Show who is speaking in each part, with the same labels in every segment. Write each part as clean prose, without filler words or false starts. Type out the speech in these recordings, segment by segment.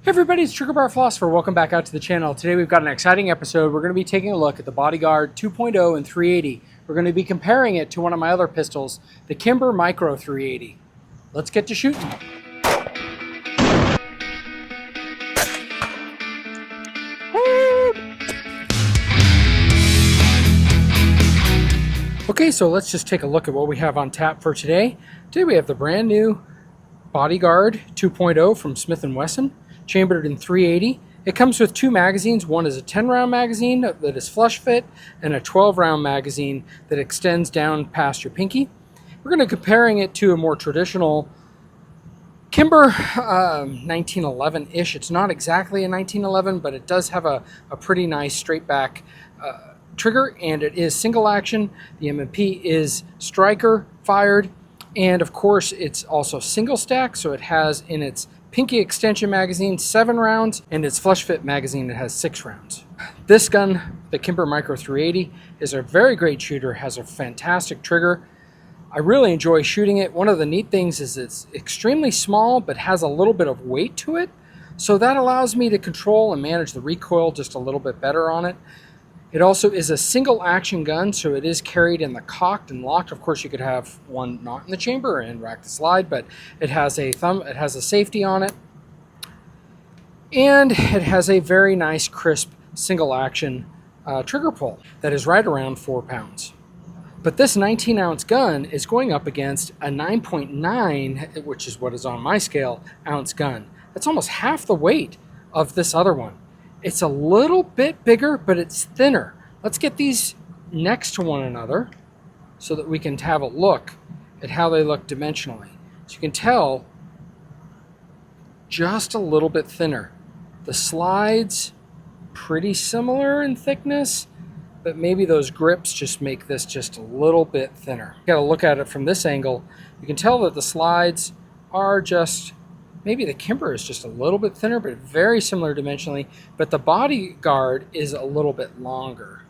Speaker 1: Hey everybody, it's Trigger Bar Philosopher. Welcome back out to the channel. Today we've got an exciting episode. We're going to be taking a look at the Bodyguard 2.0 and 380. We're going to be comparing it to one of my other pistols, the Kimber Micro 380. Let's get to shooting. Okay, so let's just take a look at what we have on tap for today. Today we have the brand new Bodyguard 2.0 from Smith & Wesson, chambered in 380. It comes with two magazines. One is a 10-round magazine that is flush fit and a 12-round magazine that extends down past your pinky. We're going to be comparing it to a more traditional Kimber 1911-ish. It's not exactly a 1911, but it does have a pretty nice straight back trigger, and it is single action. The M&P is striker fired, and of course it's also single stack, so it has in its pinky extension magazine 7 rounds, and its flush fit magazine it has 6 rounds. This gun, the Kimber Micro 380, is a very great shooter, has a fantastic trigger. I really enjoy shooting it. One of the neat things is it's extremely small but has a little bit of weight to it, so that allows me to control and manage the recoil just a little bit better on it. It also is a single action gun, so it is carried in the cocked and locked. Of course, you could have one not in the chamber and rack the slide, but it has a safety on it. And it has a very nice, crisp, single action trigger pull that is right around 4 pounds. But this 19-ounce gun is going up against a 9.9, which is what is on my scale, ounce gun. That's almost half the weight of this other one. It's a little bit bigger, but it's thinner. Let's get these next to one another so that we can have a look at how they look dimensionally. So you can tell just a little bit thinner. The slides pretty similar in thickness, but maybe those grips just make this just a little bit thinner. You gotta look at it from this angle. You can tell that the slides are just, maybe the Kimber is just a little bit thinner, but very similar dimensionally. But the Bodyguard is a little bit longer.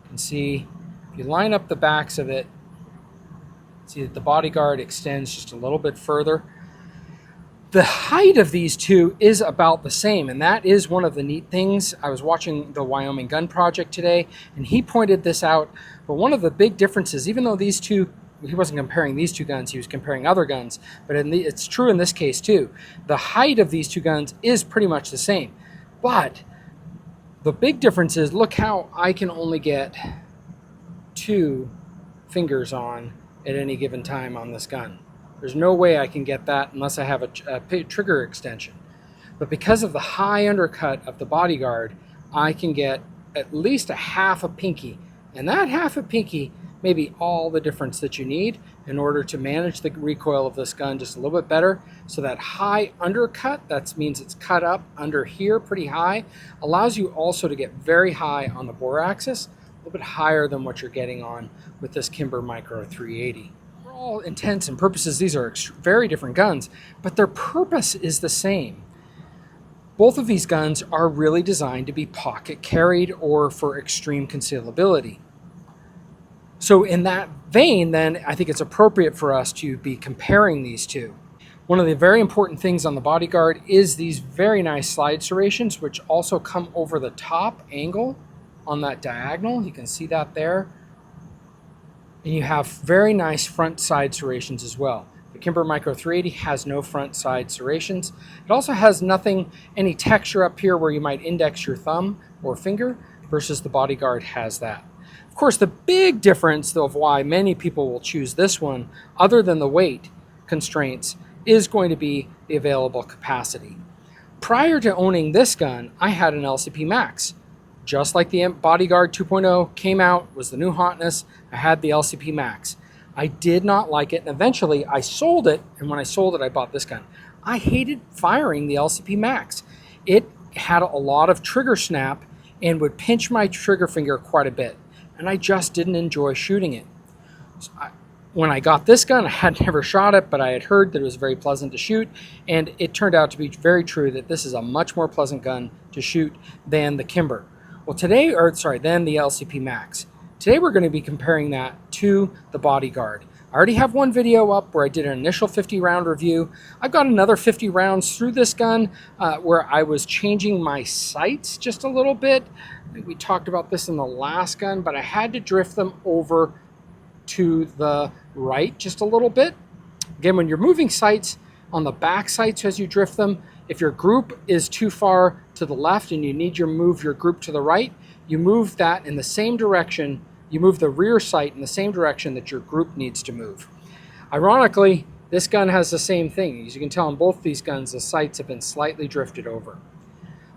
Speaker 1: You can see, if you line up the backs of it, see that the Bodyguard extends just a little bit further. The height of these two is about the same, and that is one of the neat things. I was watching the Wyoming Gun Project today, and he pointed this out. But one of the big differences, even though these two, he wasn't comparing these two guns, he was comparing other guns, but it's true in this case too. The height of these two guns is pretty much the same, but the big difference is, look how I can only get 2 fingers on at any given time on this gun. There's no way I can get that unless I have a trigger extension. But because of the high undercut of the Bodyguard, I can get at least a half a pinky, and that half a pinky may be all the difference that you need in order to manage the recoil of this gun just a little bit better. So that high undercut, that means it's cut up under here pretty high, allows you also to get very high on the bore axis, a little bit higher than what you're getting on with this Kimber Micro 380. For all intents and purposes, these are very different guns, but their purpose is the same. Both of these guns are really designed to be pocket carried or for extreme concealability. So in that vein, then, I think it's appropriate for us to be comparing these two. One of the very important things on the Bodyguard is these very nice slide serrations, which also come over the top angle on that diagonal. You can see that there. And you have very nice front side serrations as well. The Kimber Micro 380 has no front side serrations. It also has any texture up here where you might index your thumb or finger, versus the Bodyguard has that. Of course, the big difference, though, of why many people will choose this one, other than the weight constraints, is going to be the available capacity. Prior to owning this gun, I had an LCP Max. Just like the Bodyguard 2.0 came out, was the new hotness, I had the LCP Max. I did not like it, and eventually I sold it, and when I sold it, I bought this gun. I hated firing the LCP Max. It had a lot of trigger snap and would pinch my trigger finger quite a bit, and I just didn't enjoy shooting it. So when I got this gun, I had never shot it, but I had heard that it was very pleasant to shoot, and it turned out to be very true that this is a much more pleasant gun to shoot than the Kimber. Well, than the LCP Max. Today we're going to be comparing that to the Bodyguard. I already have one video up where I did an initial 50 round review. I've got another 50 rounds through this gun where I was changing my sights just a little bit. I think we talked about this in the last gun, but I had to drift them over to the right just a little bit. Again, when you're moving sights on the back sights as you drift them, if your group is too far to the left and you need to move your group to the right, you move that in the same direction. You move the rear sight in the same direction that your group needs to move. Ironically, this gun has the same thing. As you can tell in both these guns, the sights have been slightly drifted over.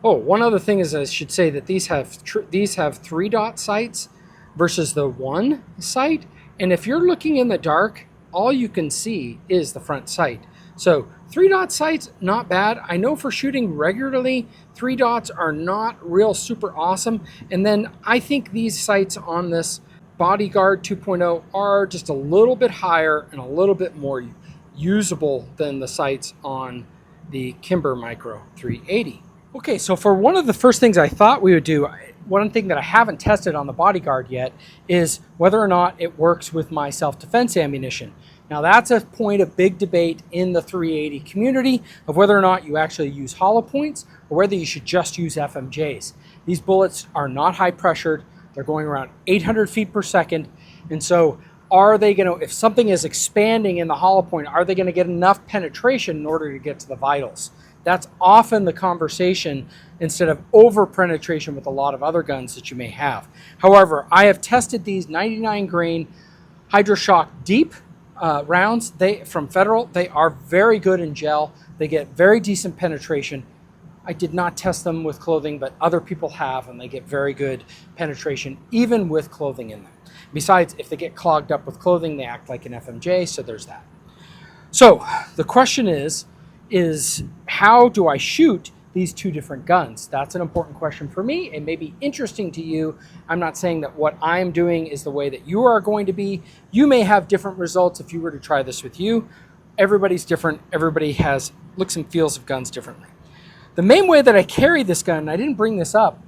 Speaker 1: Oh, one other thing is I should say that these have 3-dot sights versus the 1 sight. And if you're looking in the dark, all you can see is the front sight. So 3-dot sights, not bad. I know for shooting regularly, 3 dots are not real super awesome. And then I think these sights on this Bodyguard 2.0 are just a little bit higher and a little bit more usable than the sights on the Kimber Micro 380. Okay, so for one of the first things I thought we would do, one thing that I haven't tested on the Bodyguard yet is whether or not it works with my self-defense ammunition. Now that's a point of big debate in the 380 community of whether or not you actually use hollow points or whether you should just use FMJs. These bullets are not high pressured. They're going around 800 feet per second. And so are they going to, if something is expanding in the hollow point, are they going to get enough penetration in order to get to the vitals? That's often the conversation instead of over penetration with a lot of other guns that you may have. However, I have tested these 99 grain Hydroshock Deep rounds from Federal. They are very good in gel. They get very decent penetration. I did not test them with clothing, but other people have, and they get very good penetration even with clothing in them. Besides, if they get clogged up with clothing, they act like an FMJ, so there's that. So the question is how do I shoot these two different guns? That's an important question for me. It may be interesting to you. I'm not saying that what I'm doing is the way that you are going to be. You may have different results if you were to try this with you. Everybody's different. Everybody has looks and feels of guns differently. The main way that I carry this gun, and I didn't bring this up,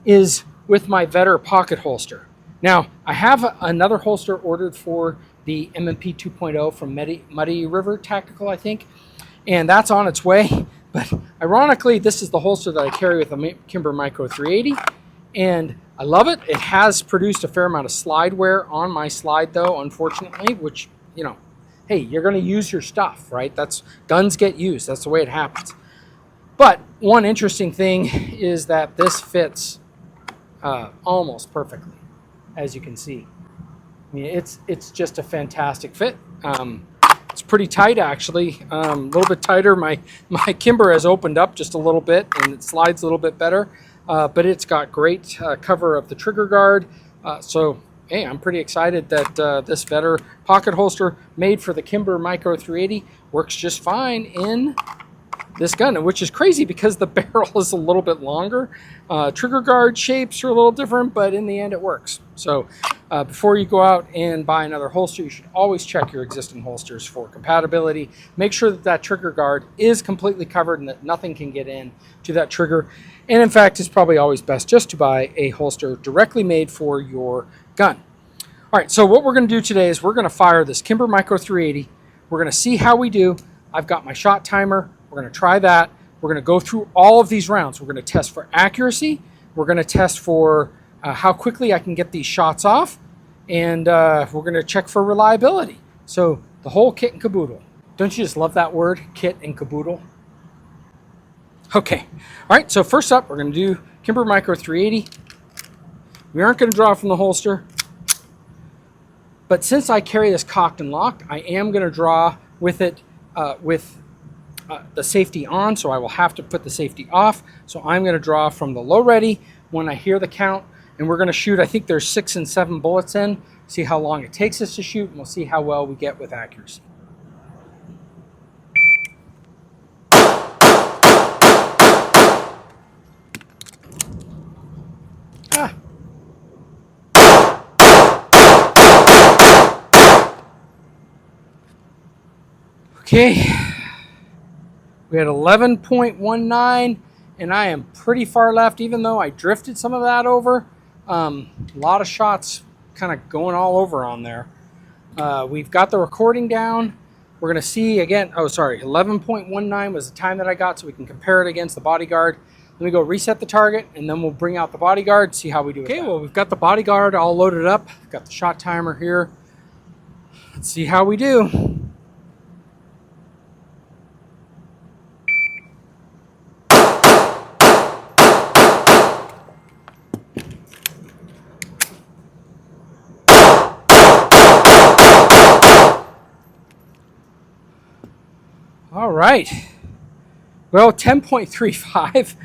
Speaker 1: is with my Vetter pocket holster. Now, I have another holster ordered for the M&P 2.0 from Muddy River Tactical, I think, and that's on its way. But ironically, this is the holster that I carry with the Kimber Micro 380, and I love it. It has produced a fair amount of slide wear on my slide, though, unfortunately, which, you know, hey, you're going to use your stuff, right? Guns get used. That's the way it happens. But one interesting thing is that this fits almost perfectly, as you can see. I mean, it's just a fantastic fit. It's pretty tight, actually. A little bit tighter. My Kimber has opened up just a little bit, and it slides a little bit better. But it's got great cover of the trigger guard. So, hey, I'm pretty excited that this Vetter pocket holster made for the Kimber Micro 380 works just fine in this gun, which is crazy because the barrel is a little bit longer. Trigger guard shapes are a little different, but in the end it works. So before you go out and buy another holster, you should always check your existing holsters for compatibility. Make sure that that trigger guard is completely covered and that nothing can get in to that trigger. And in fact, it's probably always best just to buy a holster directly made for your gun. All right, so what we're going to do today is we're going to fire this Kimber Micro 380. We're going to see how we do. I've got my shot timer. We're going to try that. We're going to go through all of these rounds. We're going to test for accuracy. We're going to test for how quickly I can get these shots off. And we're going to check for reliability. So the whole kit and caboodle. Don't you just love that word, kit and caboodle? Okay. All right, so first up, we're going to do Kimber Micro 380. We aren't going to draw from the holster. But since I carry this cocked and locked, I am going to draw with it with the safety on, so I will have to put the safety off. So I'm going to draw from the low ready when I hear the count, and we're going to shoot, I think there's 6 and 7 bullets in, see how long it takes us to shoot, and we'll see how well we get with accuracy. Okay. We had 11.19, and I am pretty far left, even though I drifted some of that over. A lot of shots kind of going all over on there. We've got the recording down. We're going to see again. Oh, sorry. 11.19 was the time that I got, so we can compare it against the Bodyguard. Let me go reset the target, and then we'll bring out the Bodyguard, see how we do. Okay, well, we've got the Bodyguard all loaded up. We've got the shot timer here. Let's see how we do. All right. Well, 10.35,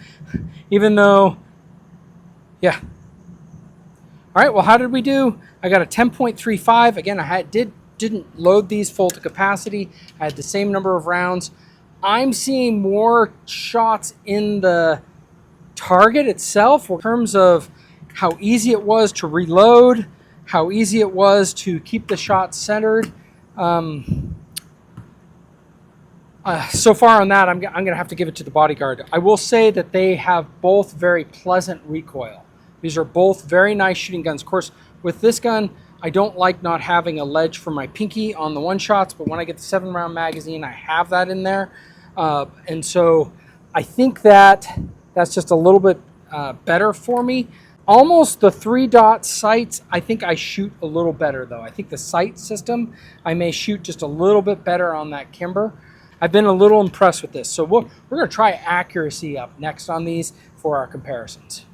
Speaker 1: even though, yeah. All right, well, how did we do? I got a 10.35. Again, I didn't load these full to capacity. I had the same number of rounds. I'm seeing more shots in the target itself in terms of how easy it was to reload, how easy it was to keep the shot centered. So far on that, I'm going to have to give it to the Bodyguard. I will say that they have both very pleasant recoil. These are both very nice shooting guns. Of course, with this gun, I don't like not having a ledge for my pinky on the one shots, but when I get the 7-round magazine, I have that in there. And so I think that that's just a little bit better for me. Almost the 3-dot sights, I think I shoot a little better though. I think the sight system, I may shoot just a little bit better on that Kimber. I've been a little impressed with this. So we're going to try accuracy up next on these for our comparisons.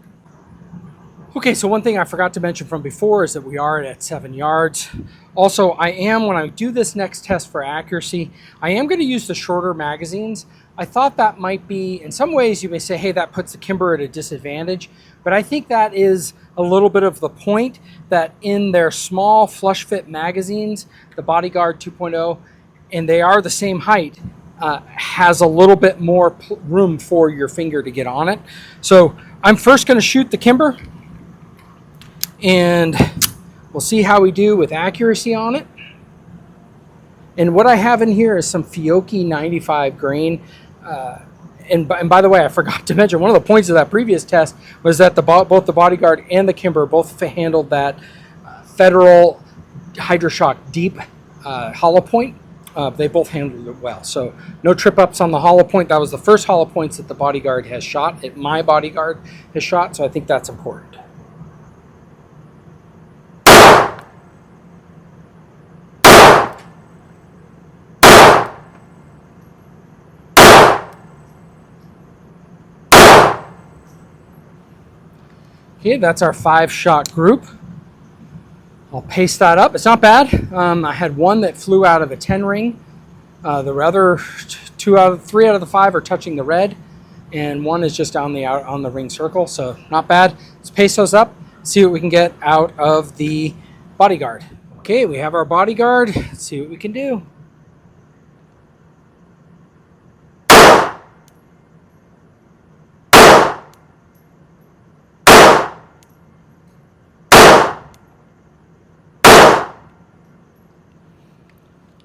Speaker 1: Okay, so one thing I forgot to mention from before is that we are at 7 yards. Also, when I do this next test for accuracy, I am going to use the shorter magazines. I thought that might be, in some ways you may say, hey, that puts the Kimber at a disadvantage, but I think that is a little bit of the point, that in their small flush fit magazines, the Bodyguard 2.0, and they are the same height, has a little bit more room for your finger to get on it. So I'm first going to shoot the Kimber, and we'll see how we do with accuracy on it. And what I have in here is some Fiocchi 95 grain. And by the way, I forgot to mention, one of the points of that previous test was that both the Bodyguard and the Kimber both handled that Federal Hydroshock Deep hollow point. They both handled it well. So no trip ups on the hollow point. That was the first hollow points that the Bodyguard has shot. My Bodyguard has shot, so I think that's important. Okay, that's our 5-shot group. I'll paste that up. It's not bad. I had one that flew out of the 10 ring. The other 3 out of the 5 are touching the red, and one is just on the ring circle. So not bad. Let's paste those up. See what we can get out of the Bodyguard. Okay, we have our Bodyguard. Let's see what we can do.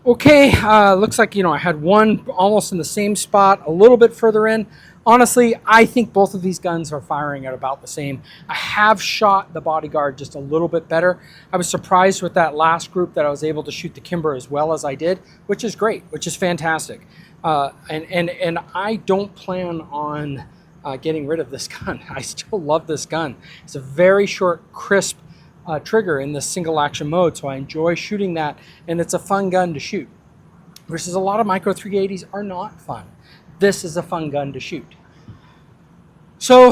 Speaker 1: Okay, looks like, I had one almost in the same spot, a little bit further in. Honestly, I think both of these guns are firing at about the same. I have shot the Bodyguard just a little bit better. I was surprised with that last group that I was able to shoot the Kimber as well as I did, which is great, which is fantastic. And I don't plan on getting rid of this gun. I still love this gun. It's a very short, crisp trigger in the single action mode, so I enjoy shooting that, and it's a fun gun to shoot. Versus a lot of micro 380s are not fun. This is a fun gun to shoot. So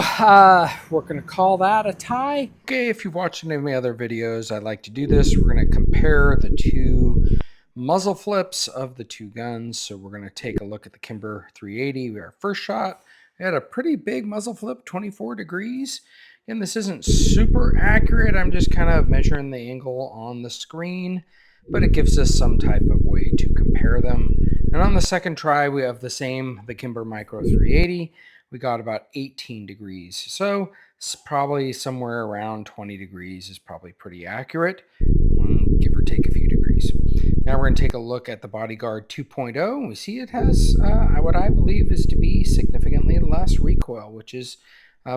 Speaker 1: we're going to call that a tie. Okay, if you've watched any of my other videos, I like to do this. We're going to compare the two muzzle flips of the two guns. So we're going to take a look at the Kimber 380. Our first shot, we had a pretty big muzzle flip, 24 degrees. And this isn't super accurate. I'm just kind of measuring the angle on the screen, but it gives us some type of way to compare them. And on the second try, we have the Kimber Micro 380. We got about 18 degrees. So it's probably somewhere around 20 degrees is probably pretty accurate, give or take a few degrees. Now we're going to take a look at the Bodyguard 2.0. We see it has what I believe is to be significantly less recoil, which is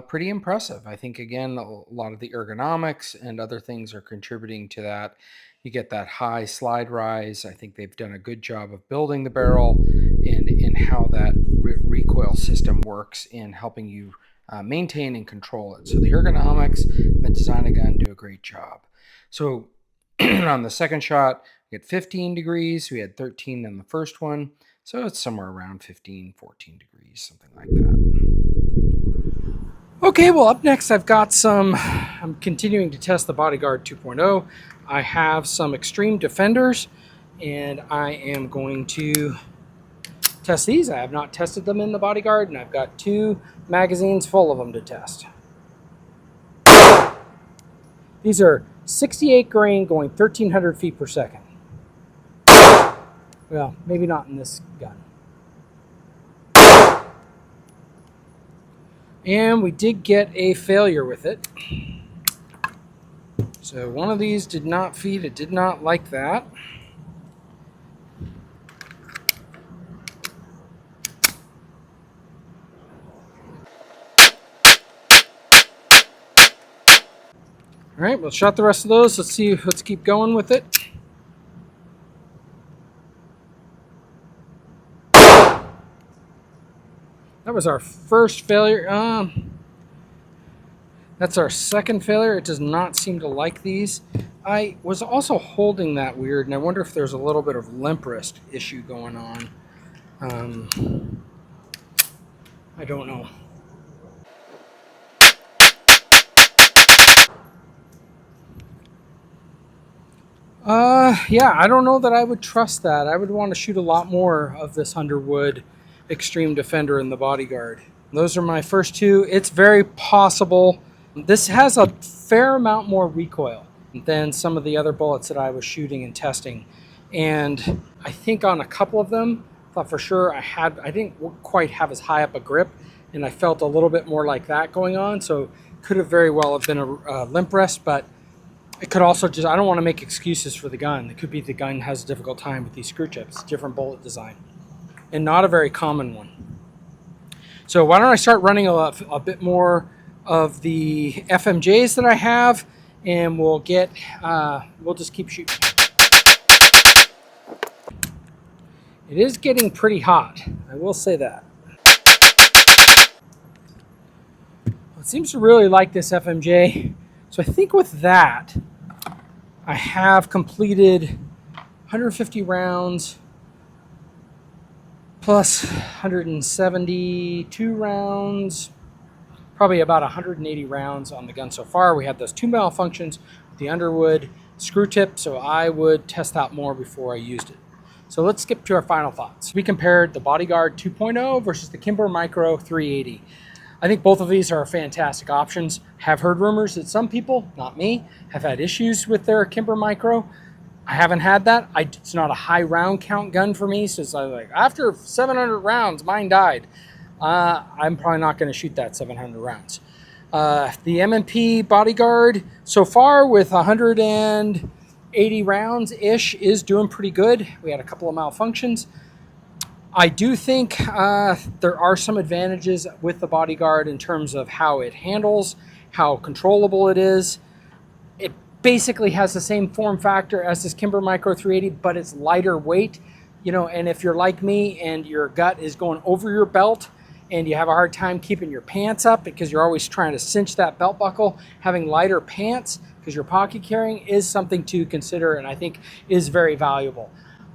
Speaker 1: pretty impressive. I think, again, a lot of the ergonomics and other things are contributing to that. You get that high slide rise. I think they've done a good job of building the barrel and how that recoil system works in helping you maintain and control it. So the ergonomics and the design of the gun do a great job. So on the second shot, we had 15 degrees. We had 13 in the first one. So it's somewhere around 15, 14 degrees, something like that. Okay, well, up next I'm continuing to test the Bodyguard 2.0. I have some Extreme Defenders, and I am going to test these. I have not tested them in the Bodyguard, and I've got 2 magazines full of them to test. These are 68 grain going 1,300 feet per second. Well, maybe not in this gun. And we did get a failure with it. So one of these did not feed. It did not like that. All right, we'll shot the rest of those. Let's keep going with it. That was our first failure. That's our second failure. It does not seem to like these. I was also holding that weird, and I wonder if there's a little bit of limp wrist issue going on. I don't know. Yeah, I don't know that I would trust that. I would want to shoot a lot more of this Underwood Extreme Defender in the Bodyguard. Those are my first 2. It's very possible. This has a fair amount more recoil than some of the other bullets that I was shooting and testing. And I think on a couple of them, I thought for sure I didn't quite have as high up a grip, and I felt a little bit more like that going on. So could have very well have been a limp wrist, but it could also just, I don't want to make excuses for the gun. It could be the gun has a difficult time with these screw tips, different bullet design, and not a very common one. So why don't I start running a bit more of the FMJs that I have, and we'll just keep shooting. It is getting pretty hot, I will say that. It seems to really like this FMJ. So I think with that, I have completed 150 rounds plus 172 rounds, probably about 180 rounds on the gun so far. We had those 2 malfunctions with the Underwood screw tip, so I would test that more before I used it. So let's skip to our final thoughts. We compared the Bodyguard 2.0 versus the Kimber Micro 380. I think both of these are fantastic options. Have heard rumors that some people, not me, have had issues with their Kimber Micro. I haven't had that. It's not a high round count gun for me, so it's like after 700 rounds, mine died. I'm probably not going to shoot that 700 rounds. The M&P Bodyguard so far with 180 rounds-ish is doing pretty good. We had a couple of malfunctions. I do think there are some advantages with the Bodyguard in terms of how it handles, how controllable it is. It basically has the same form factor as this Kimber Micro 380, but it's lighter weight. And if you're like me and your gut is going over your belt and you have a hard time keeping your pants up because you're always trying to cinch that belt buckle, having lighter pants because you're pocket carrying is something to consider, and I think is very valuable.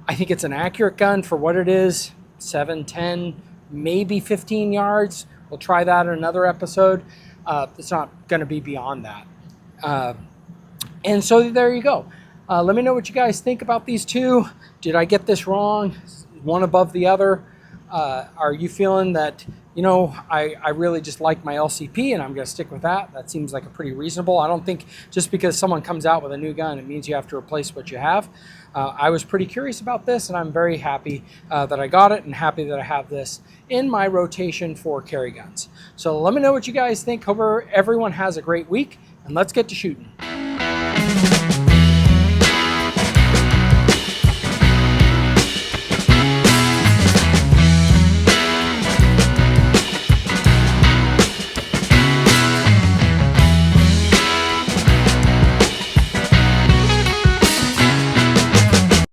Speaker 1: I think it's an accurate gun for what it is. 7, 10, maybe 15 yards. We'll try that in another episode. It's not going to be beyond that. And so there you go. Let me know what you guys think about these 2. Did I get this wrong? One above the other? Are you feeling that, I really just like my LCP and I'm going to stick with that? That seems like a pretty reasonable. I don't think just because someone comes out with a new gun, it means you have to replace what you have. I was pretty curious about this, and I'm very happy that I got it and happy that I have this in my rotation for carry guns. So let me know what you guys think. Hope everyone has a great week, and let's get to shooting.